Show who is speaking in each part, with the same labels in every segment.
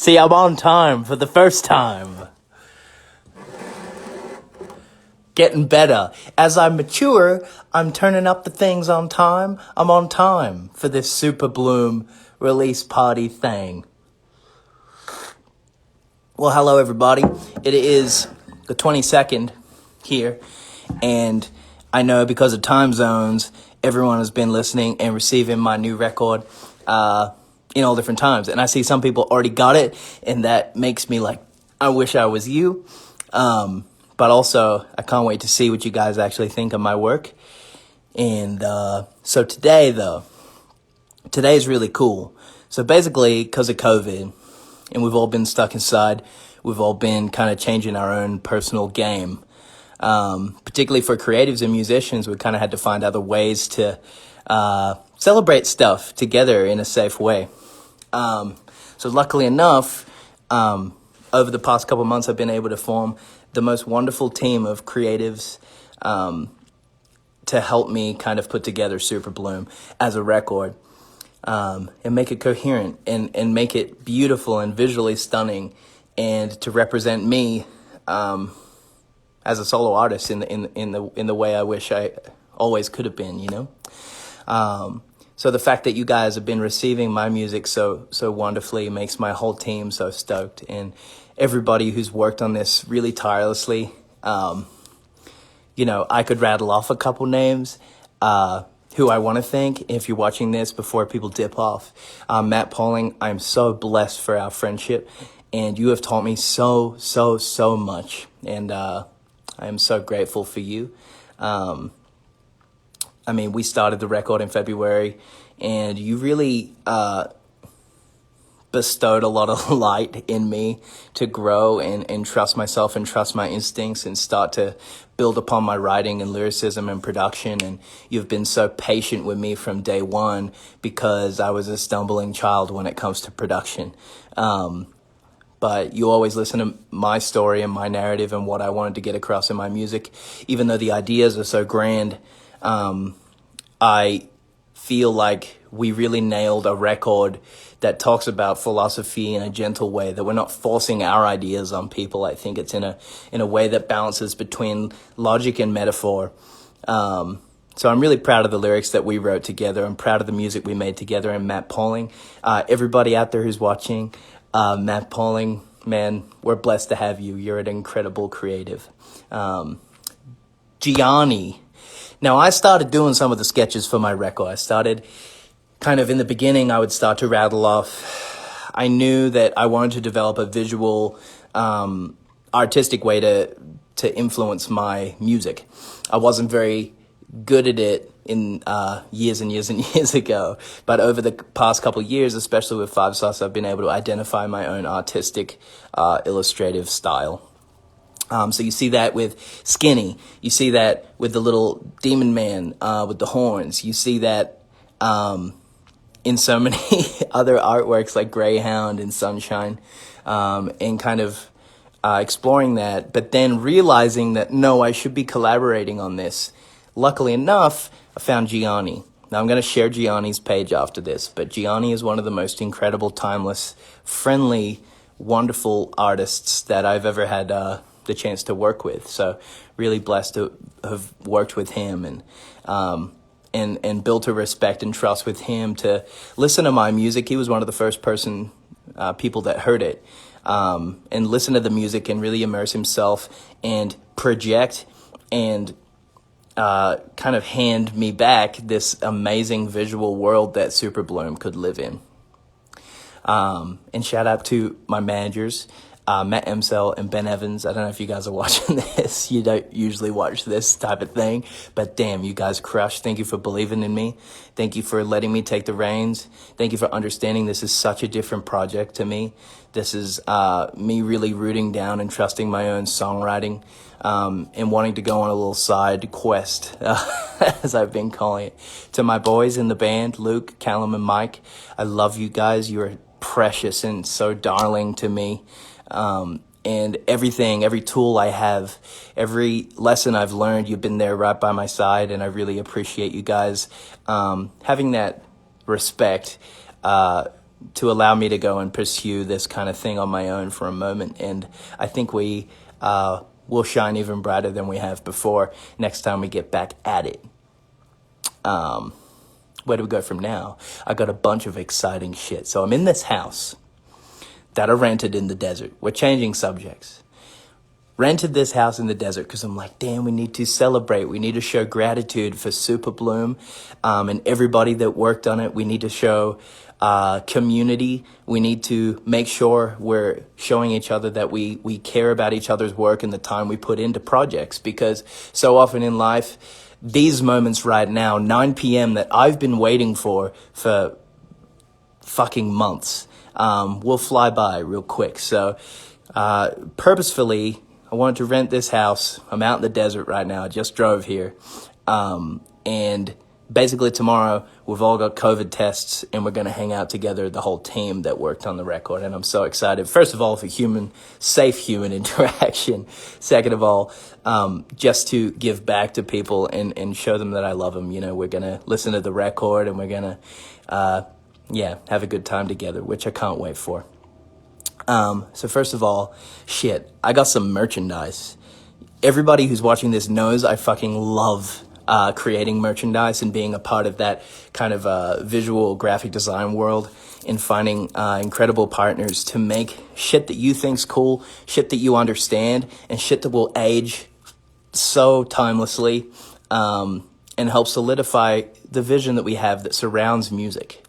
Speaker 1: See, I'm on time for the first time. Getting better. As I mature, I'm turning up the things on time. I'm on time for this SUPERBLOOM release party thing. Well, hello everybody. It is the 22nd here, and I know because of time zones, everyone has been listening and receiving my new record in all different times. And I see some people already got it, and that makes me like, I wish I was you. But also, I can't wait to see what you guys actually think of my work. And so today is really cool. So basically, because of COVID, and we've all been stuck inside, we've all been kind of changing our own personal game. Particularly for creatives and musicians, we kind of had to find other ways to celebrate stuff together in a safe way. So luckily enough, over the past couple of months, I've been able to form the most wonderful team of creatives to help me kind of put together SUPERBLOOM as a record and make it coherent and make it beautiful and visually stunning, and to represent me as a solo artist in the way I wish I always could have been, you know. So the fact that you guys have been receiving my music so wonderfully makes my whole team so stoked, and everybody who's worked on this really tirelessly. You know, I could rattle off a couple names who I want to thank if you're watching this before people dip off. Matt Pauling, I'm so blessed for our friendship, and you have taught me so much, and I am so grateful for you. I mean, we started the record in February, and you really bestowed a lot of light in me to grow and trust myself and trust my instincts and start to build upon my writing and lyricism and production. And you've been so patient with me from day one, because I was a stumbling child when it comes to production. But you always listen to my story and my narrative and what I wanted to get across in my music. Even though the ideas are so grand, I feel like we really nailed a record that talks about philosophy in a gentle way, that we're not forcing our ideas on people. I think it's in a way that balances between logic and metaphor. So I'm really proud of the lyrics that we wrote together. I'm proud of the music we made together. And Matt Pauling, everybody out there who's watching, Matt Pauling, man, we're blessed to have you. You're an incredible creative. Gianni. Now, I started doing some of the sketches for my record. I started kind of in the beginning, I would start to rattle off. I knew that I wanted to develop a visual, artistic way to influence my music. I wasn't very good at it in years and years and years ago, but over the past couple of years, especially with 5 Sauce, I've been able to identify my own artistic, illustrative style. So you see that with Skinny. You see that with the little demon man with the horns. You see that in so many other artworks like Greyhound and Sunshine, and kind of exploring that, but then realizing that, no, I should be collaborating on this. Luckily enough, I found Gianni. Now I'm going to share Gianni's page after this, but Gianni is one of the most incredible, timeless, friendly, wonderful artists that I've ever had the chance to work with. So really blessed to have worked with him and built a respect and trust with him to listen to my music. He was one of the first people that heard it, and listen to the music and really immerse himself and project and kind of hand me back this amazing visual world that SUPERBLOOM could live in. And shout out to my managers, Matt Emsell and Ben Evans. I don't know if you guys are watching this. You don't usually watch this type of thing, but damn, you guys crushed. Thank you for believing in me. Thank you for letting me take the reins. Thank you for understanding this is such a different project to me. This is me really rooting down and trusting my own songwriting, and wanting to go on a little side quest, as I've been calling it. To my boys in the band, Luke, Callum, and Mike, I love you guys. You are precious and so darling to me. And everything, every tool I have, every lesson I've learned, you've been there right by my side, and I really appreciate you guys having that respect to allow me to go and pursue this kind of thing on my own for a moment. And I think we will shine even brighter than we have before next time we get back at it. Where do we go from now? I got a bunch of exciting shit. So I'm in this house that I rented in the desert. We're changing subjects. Rented this house in the desert because I'm like, damn, we need to celebrate. We need to show gratitude for SUPERBLOOM and everybody that worked on it. We need to show community. We need to make sure we're showing each other that we care about each other's work and the time we put into projects, because so often in life, these moments right now, 9 p.m. that I've been waiting for fucking months, will fly by real quick. So purposefully, I wanted to rent this house. I'm out in the desert right now. I just drove here. And basically tomorrow, we've all got COVID tests and we're going to hang out together, the whole team that worked on the record. And I'm so excited, first of all, for safe human interaction. Second of all, just to give back to people and show them that I love them. You know, we're going to listen to the record and we're going to, have a good time together, which I can't wait for. So first of all, I got some merchandise. Everybody who's watching this knows I fucking love creating merchandise and being a part of that kind of visual graphic design world, and finding incredible partners to make shit that you think's cool, shit that you understand, and shit that will age so timelessly, and help solidify the vision that we have that surrounds music.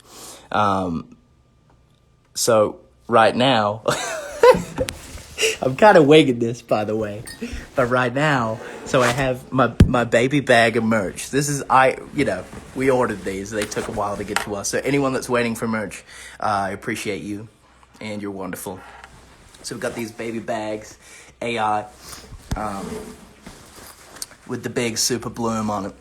Speaker 1: So right now, I'm kind of winging this, by the way, but right now, so I have my baby bag of merch. This is, we ordered these. They took a while to get to us. So anyone that's waiting for merch, I appreciate you, and you're wonderful. So we've got these baby bags, AI, with the big SUPERBLOOM on it.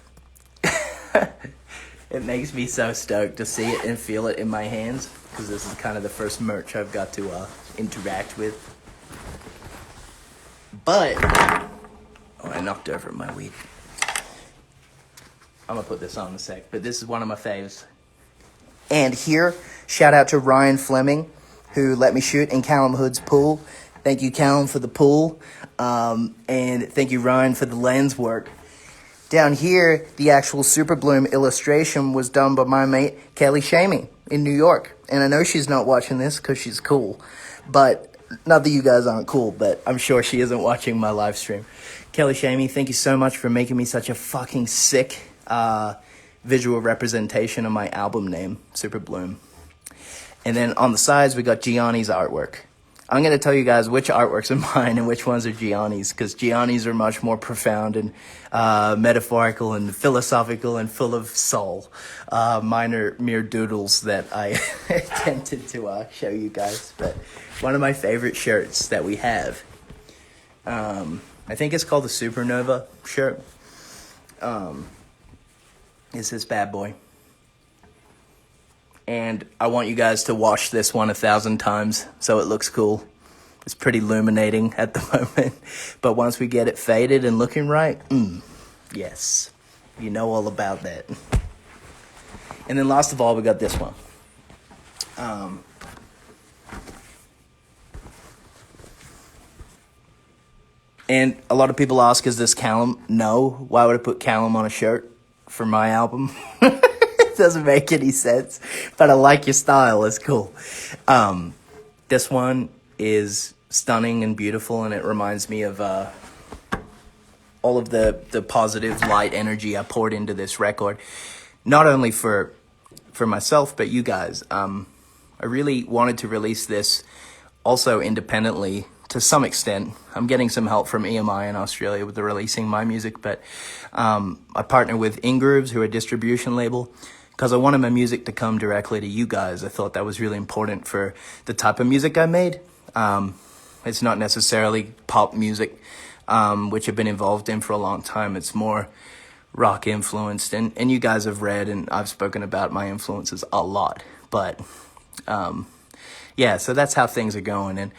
Speaker 1: It makes me so stoked to see it and feel it in my hands, because this is kind of the first merch I've got to interact with. But, I knocked over my weed. I'm going to put this on in a sec, but this is one of my faves. And here, shout out to Ryan Fleming, who let me shoot in Callum Hood's pool. Thank you, Callum, for the pool. And thank you, Ryan, for the lens work. Down here, the actual SUPERBLOOM illustration was done by my mate, Kelly Shamey, in New York. And I know she's not watching this because she's cool. But, not that you guys aren't cool, but I'm sure she isn't watching my live stream. Kelly Shamey, thank you so much for making me such a fucking sick visual representation of my album name, SUPERBLOOM. And then on the sides, we got Gianni's artwork. I'm going to tell you guys which artworks are mine and which ones are Gianni's, because Gianni's are much more profound and metaphorical and philosophical and full of soul. Mine are mere doodles that I attempted to show you guys. But one of my favorite shirts that we have, I think it's called the Supernova shirt, is this bad boy. And I want you guys to wash this one 1,000 times so it looks cool. It's pretty illuminating at the moment. But once we get it faded and looking right, yes. You know all about that. And then last of all, we got this one. And a lot of people ask, is this Callum? No. Why would I put Callum on a shirt for my album? Doesn't make any sense, but I like your style. It's cool. This one is stunning and beautiful, and it reminds me of all of the positive light energy I poured into this record, not only for myself but you guys. I really wanted to release this also independently to some extent. I'm getting some help from EMI in Australia with the releasing my music, but I partner with InGrooves, who are a distribution label, because I wanted my music to come directly to you guys. I thought that was really important for the type of music I made. It's not necessarily pop music, which I've been involved in for a long time. It's more rock influenced, and you guys have read and I've spoken about my influences a lot. But so that's how things are going. And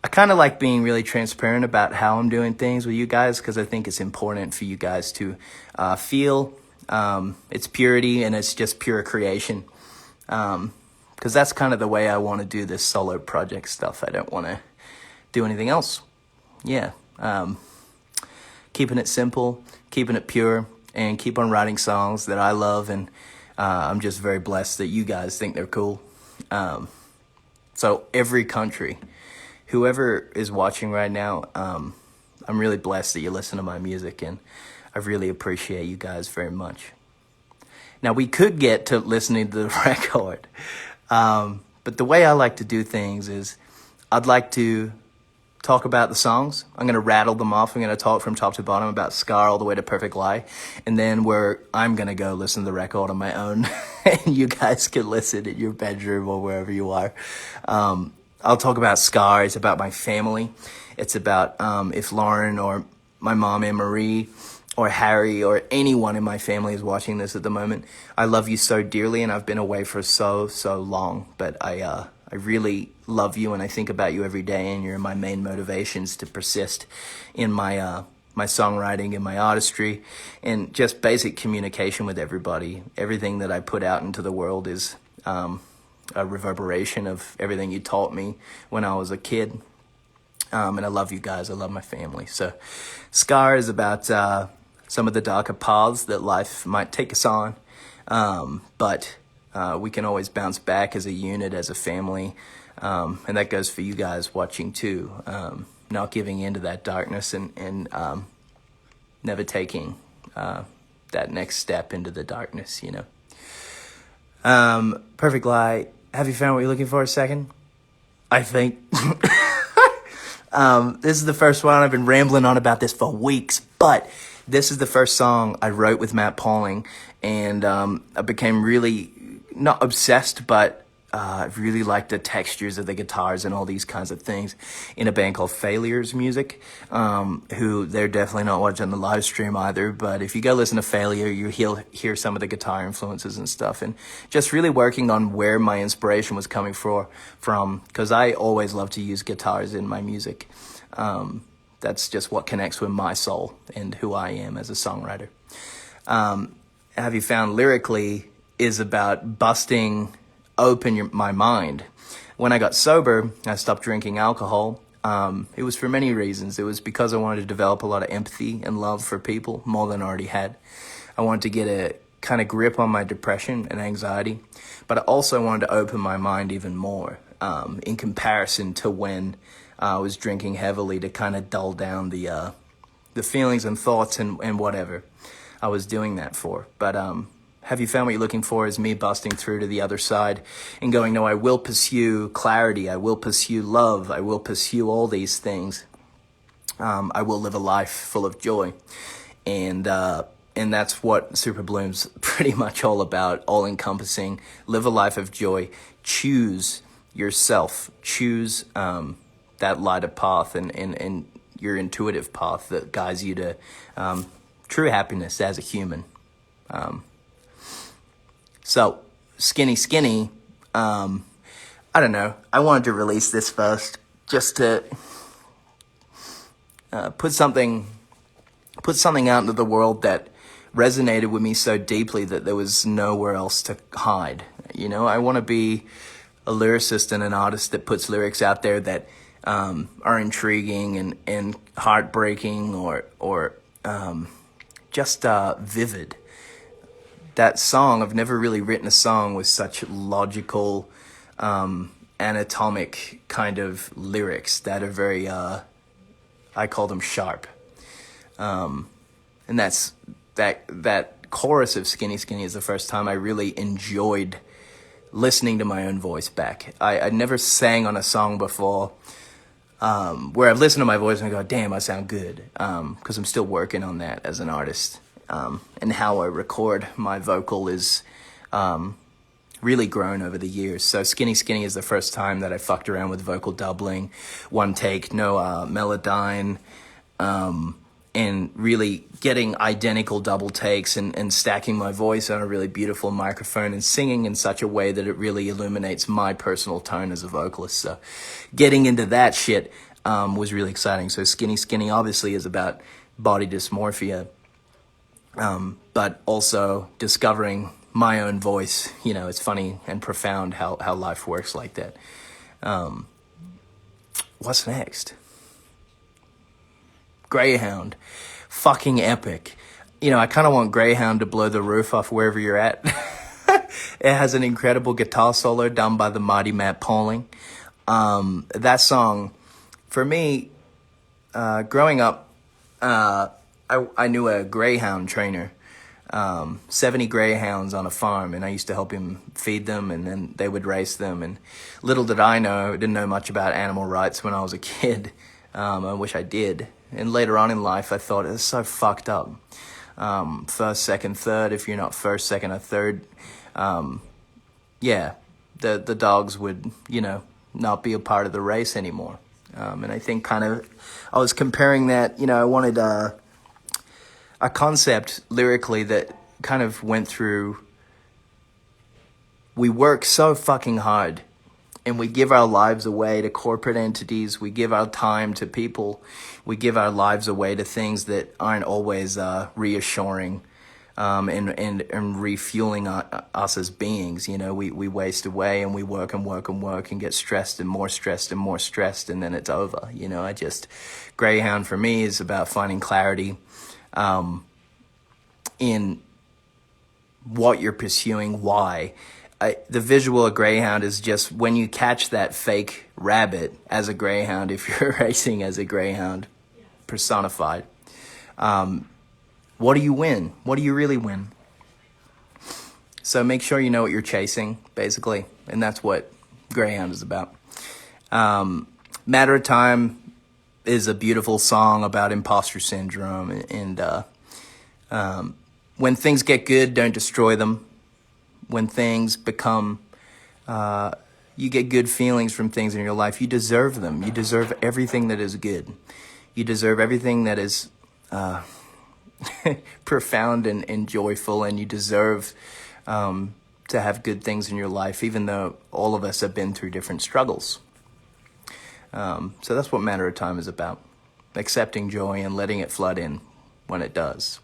Speaker 1: I kind of like being really transparent about how I'm doing things with you guys, because I think it's important for you guys to feel its purity, and it's just pure creation. Because because that's kind of the way I want to do this solo project stuff. I don't want to do anything else. Yeah. Keeping it simple, keeping it pure, and keep on writing songs that I love, and I'm just very blessed that you guys think they're cool. So every country, whoever is watching right now, I'm really blessed that you listen to my music, and I really appreciate you guys very much. Now, we could get to listening to the record, but the way I like to do things is I'd like to talk about the songs. I'm going to rattle them off. I'm going to talk from top to bottom about Scar all the way to Perfect Lie. And then I'm going to go listen to the record on my own. And you guys can listen in your bedroom or wherever you are. I'll talk about Scar. It's about my family. It's about if Lauren or my mom Anne Marie or Harry or anyone in my family is watching this at the moment. I love you so dearly, and I've been away for so long. But I really love you, and I think about you every day, and you're my main motivations to persist in my my songwriting and my artistry and just basic communication with everybody. Everything that I put out into the world is a reverberation of everything you taught me when I was a kid. And I love you guys. I love my family. So Scar is about some of the darker paths that life might take us on. But we can always bounce back as a unit, as a family. And that goes for you guys watching too. Not giving into that darkness and never taking that next step into the darkness, you know. Perfect Lie. Have you found what you're looking for? A second? I think. This is the first one. I've been rambling on about this for weeks, but this is the first song I wrote with Matt Pauling, and I became really, not obsessed, but I really liked the textures of the guitars and all these kinds of things in a band called Failure's Music, who they're definitely not watching the live stream either, but if you go listen to Failure, you'll hear some of the guitar influences and stuff, and just really working on where my inspiration was coming from, because I always love to use guitars in my music. That's just what connects with my soul and who I am as a songwriter. Have You Found lyrically is about busting open my mind. When I got sober, I stopped drinking alcohol. It was for many reasons. It was because I wanted to develop a lot of empathy and love for people, more than I already had. I wanted to get a kind of grip on my depression and anxiety, but I also wanted to open my mind even more in comparison to when I was drinking heavily, to kind of dull down the feelings and thoughts and whatever I was doing that for. But Have You Found What You're Looking For is me busting through to the other side and going, no, I will pursue clarity. I will pursue love. I will pursue all these things. I will live a life full of joy. And that's what SUPERBLOOM's pretty much all about, all encompassing. Live a life of joy. Choose yourself. Choose that lighter path and your intuitive path that guides you to true happiness as a human. So, Skinny, I don't know. I wanted to release this first just to put something out into the world that resonated with me so deeply that there was nowhere else to hide. You know, I want to be a lyricist and an artist that puts lyrics out there that are intriguing and heartbreaking or just vivid. That song, I've never really written a song with such logical, anatomic kind of lyrics that are very, I call them sharp. And that's, that chorus of Skinny is the first time I really enjoyed listening to my own voice back. I never sang on a song before, where I've listened to my voice and I go, damn, I sound good. 'Cause I'm still working on that as an artist. And how I record my vocal is really grown over the years. So Skinny is the first time that I fucked around with vocal doubling, one take, no melodyne, and really getting identical double takes and stacking my voice on a really beautiful microphone and singing in such a way that it really illuminates my personal tone as a vocalist. So getting into that shit was really exciting. So Skinny obviously is about body dysmorphia, but also discovering my own voice. You know, it's funny and profound how life works like that. What's next? Greyhound. Fucking epic. You know, I kind of want Greyhound to blow the roof off wherever you're at. It has an incredible guitar solo done by the mighty Matt Pauling. That song, for me, growing up, I knew a greyhound trainer, 70 greyhounds on a farm, and I used to help him feed them, and then they would race them. And little did I know, didn't know much about animal rights when I was a kid. I wish I did. And later on in life, I thought, it's so fucked up. First, second, third, if you're not first, second, or third, yeah, the dogs would, you know, not be a part of the race anymore. And I think kind of, I was comparing that, you know, I wanted a concept lyrically that kind of went through, we work so fucking hard and we give our lives away to corporate entities, we give our time to people, we give our lives away to things that aren't always reassuring and refueling us as beings. You know, we waste away and we work and work and work and get stressed and more stressed and more stressed, and then it's over. You know, Greyhound for me is about finding clarity in what you're pursuing, why. The visual of Greyhound is just when you catch that fake rabbit as a Greyhound, if you're racing as a Greyhound personified, what do you win? What do you really win? So make sure you know what you're chasing, basically, and that's what Greyhound is about. Matter of Time is a beautiful song about imposter syndrome, and when things get good, don't destroy them. When things become, you get good feelings from things in your life, you deserve them. You deserve everything that is good. You deserve everything that is profound and joyful, and you deserve to have good things in your life, even though all of us have been through different struggles. So that's what Matter of Time is about. Accepting joy and letting it flood in when it does.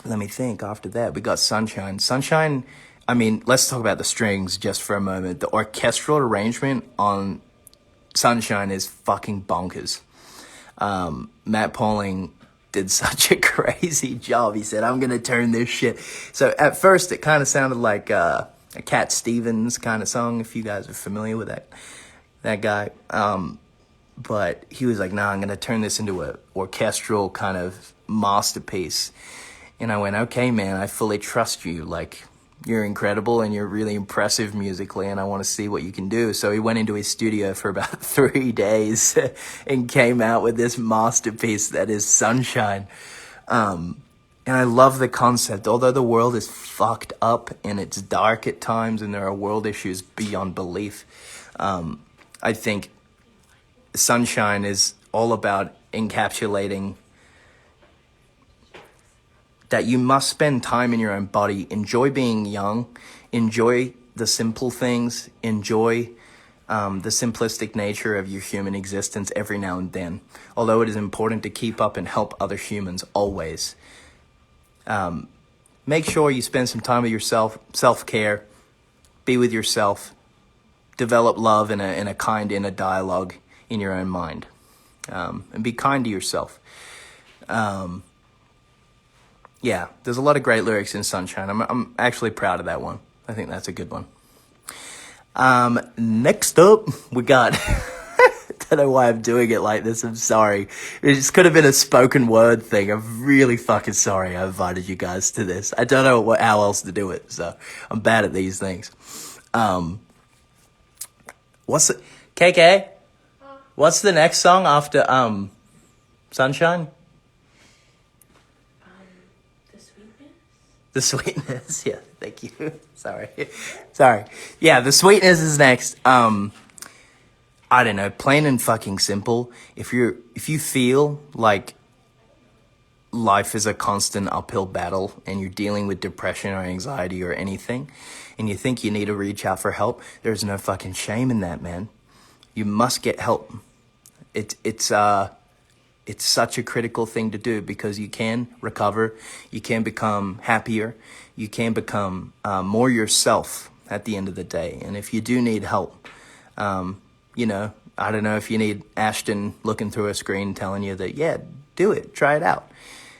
Speaker 1: Let me think. After that, we got Sunshine. Sunshine, I mean, let's talk about the strings just for a moment. The orchestral arrangement on Sunshine is fucking bonkers. Matt Pauling did such a crazy job. He said, I'm going to turn this shit. So at first, it kind of sounded like a Cat Stevens kind of song, if you guys are familiar with that guy. But he was like, nah, I'm going to turn this into a orchestral kind of masterpiece. And I went, okay, man, I fully trust you. Like, you're incredible and you're really impressive musically, and I want to see what you can do. So he went into his studio for about 3 days and came out with this masterpiece that is Sunshine. And I love the concept. Although the world is fucked up and it's dark at times and there are world issues beyond belief, I think Sunshine is all about encapsulating that you must spend time in your own body, enjoy being young, enjoy the simple things, enjoy the simplistic nature of your human existence every now and then. Although it is important to keep up and help other humans always. Make sure you spend some time with yourself, self-care, be with yourself, develop love in a kind inner dialogue in your own mind, and be kind to yourself. Yeah, there's a lot of great lyrics in Sunshine. I'm actually proud of that one. I think that's a good one. Next up, we got... I don't know why I'm doing it like this. I'm sorry. It just could have been a spoken word thing. I'm really fucking sorry I invited you guys to this. I don't know how else to do it, so I'm bad at these things. What's the... KK? What's the next song after Sunshine? The Sweetness, yeah, thank you. Sorry. Yeah, The Sweetness is next. I don't know, plain and fucking simple. If you feel like life is a constant uphill battle and you're dealing with depression or anxiety or anything, and you think you need to reach out for help, there's no fucking shame in that, man. You must get help. It's it's such a critical thing to do because you can recover, you can become happier, you can become more yourself at the end of the day. And if you do need help, you know, I don't know if you need Ashton looking through a screen telling you that, yeah, do it, try it out.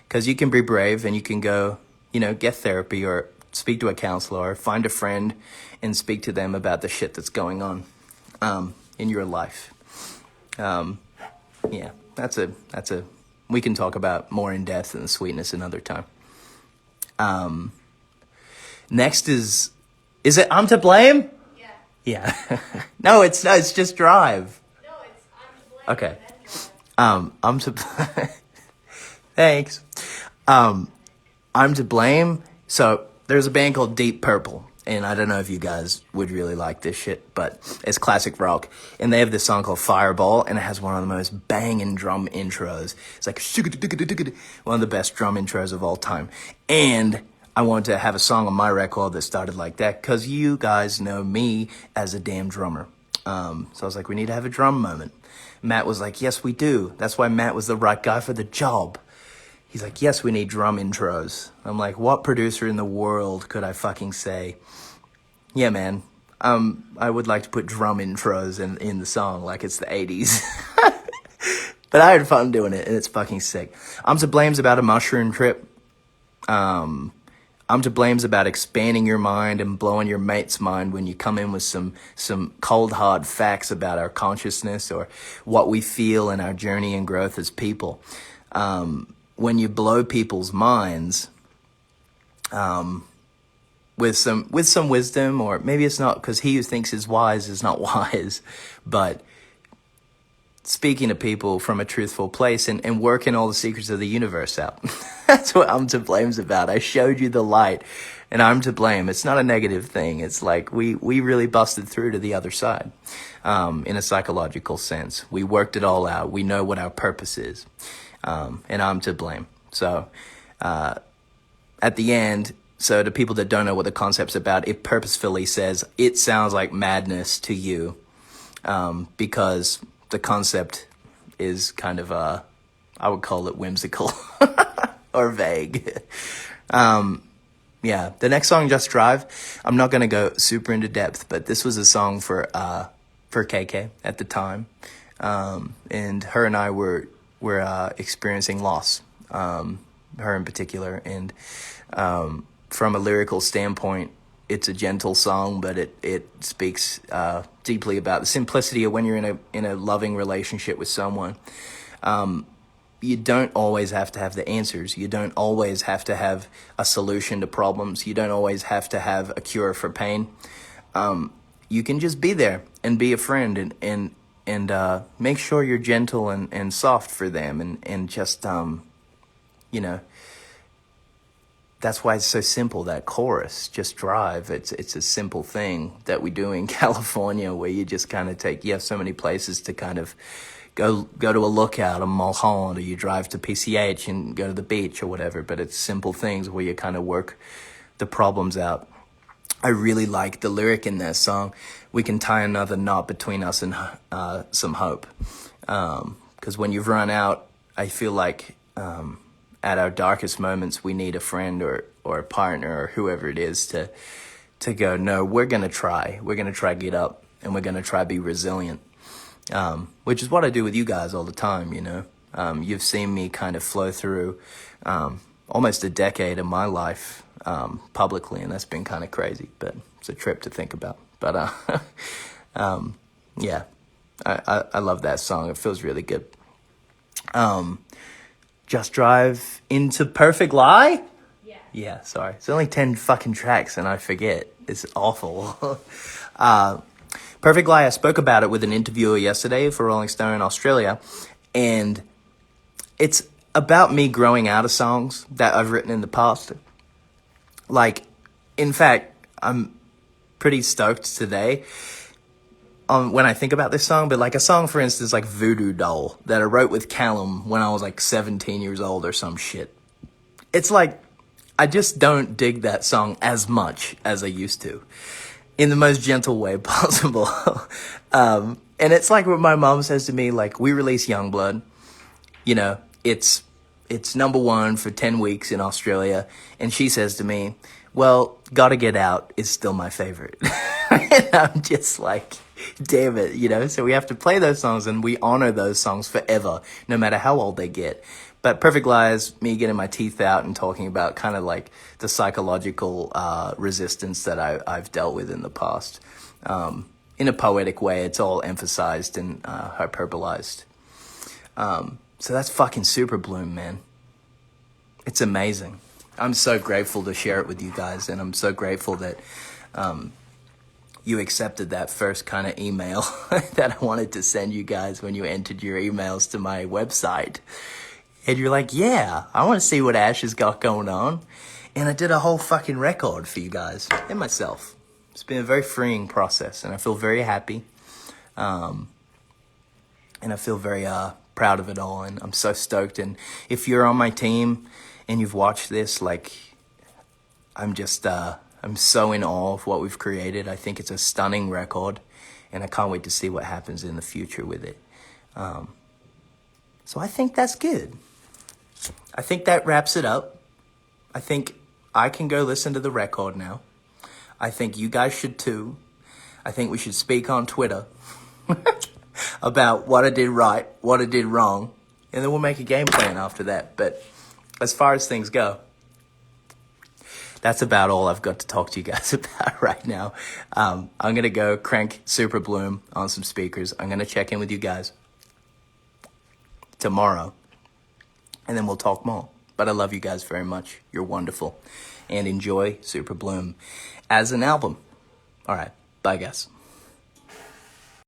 Speaker 1: Because you can be brave and you can go, you know, get therapy or speak to a counselor or find a friend and speak to them about the shit that's going on in your life. Yeah, that's a, we can talk about more in depth and the sweetness another time. Next is it I'm to blame? Yeah. No, it's just drive.
Speaker 2: No, it's I'm to blame.
Speaker 1: Okay. I'm to, thanks. I'm to blame. So there's a band called Deep Purple. And I don't know if you guys would really like this shit, but it's classic rock. And they have this song called Fireball, and it has one of the most banging drum intros. It's like one of the best drum intros of all time. And I wanted to have a song on my record that started like that because you guys know me as a damn drummer. So I was like, we need to have a drum moment. Matt was like, yes, we do. That's why Matt was the right guy for the job. He's like, yes, we need drum intros. I'm like, what producer in the world could I fucking say, yeah, man, I would like to put drum intros in the song like it's the 80s. But I had fun doing it, and it's fucking sick. I'm to blame's about a mushroom trip. I'm to blame's about expanding your mind and blowing your mate's mind when you come in with some cold, hard facts about our consciousness or what we feel in our journey and growth as people. When you blow people's minds, with some wisdom, or maybe it's not because he who thinks is wise is not wise, but speaking to people from a truthful place and working all the secrets of the universe out. That's what I'm to blame's about. I showed you the light, and I'm to blame. It's not a negative thing. It's like we really busted through to the other side, in a psychological sense. We worked it all out. We know what our purpose is, and I'm to blame. So at the end, so to people that don't know what the concept's about, it purposefully says it sounds like madness to you, because the concept is kind of, I would call it whimsical or vague. Yeah, the next song, Just Drive, I'm not going to go super into depth, but this was a song for KK at the time. And her and I were experiencing loss, her in particular. And from a lyrical standpoint, it's a gentle song, but it speaks deeply about the simplicity of when you're in a loving relationship with someone. You don't always have to have the answers. You don't always have to have a solution to problems. You don't always have to have a cure for pain. You can just be there and be a friend and make sure you're gentle and soft for them and just, you know, that's why it's so simple, that chorus, Just Drive. It's a simple thing that we do in California where you just kind of you have so many places to kind of go to a lookout, a Mulholland, or you drive to PCH and go to the beach or whatever, but it's simple things where you kind of work the problems out. I really like the lyric in that song, we can tie another knot between us and some hope. Because when you've run out, I feel like at our darkest moments, we need a friend or a partner or whoever it is to go, no, we're going to try. We're going to try get up, and we're going to try be resilient, which is what I do with you guys all the time, you know. You've seen me kind of flow through almost a decade of my life publicly, and that's been kind of crazy, but it's a trip to think about. But yeah, I love that song. It feels really good. Just Drive into Perfect Lie? Yeah, sorry. It's only 10 fucking tracks and I forget. It's awful. Perfect Lie, I spoke about it with an interviewer yesterday for Rolling Stone in Australia. And it's about me growing out of songs that I've written in the past. Like, in fact, I'm pretty stoked today when I think about this song, but like a song, for instance, like Voodoo Doll that I wrote with Callum when I was like 17 years old or some shit. It's like, I just don't dig that song as much as I used to, in the most gentle way possible. And it's like what my mom says to me, like, we release Youngblood, you know, it's #1 for 10 weeks in Australia. And she says to me, well, Gotta Get Out is still my favorite. And I'm just like, damn it, you know? So we have to play those songs, and we honor those songs forever, no matter how old they get. But Perfect Lies, me getting my teeth out and talking about kind of like the psychological resistance that I've dealt with in the past. In a poetic way, it's all emphasized and hyperbolized. So that's fucking SUPERBLOOM, man. It's amazing. I'm so grateful to share it with you guys, and I'm so grateful that you accepted that first kind of email that I wanted to send you guys when you entered your emails to my website. And you're like, yeah, I want to see what Ash has got going on. And I did a whole fucking record for you guys and myself. It's been a very freeing process, and I feel very happy. And I feel very proud of it all, and I'm so stoked. And if you're on my team and you've watched this, like, I'm so in awe of what we've created. I think it's a stunning record, and I can't wait to see what happens in the future with it. So I think that's good. I think that wraps it up. I think I can go listen to the record now. I think you guys should too. I think we should speak on Twitter about what I did right, what I did wrong, and then we'll make a game plan after that. But as far as things go, that's about all I've got to talk to you guys about right now. I'm going to go crank SUPERBLOOM on some speakers. I'm going to check in with you guys tomorrow, and then we'll talk more. But I love you guys very much. You're wonderful. And enjoy SUPERBLOOM as an album. All right. Bye, guys.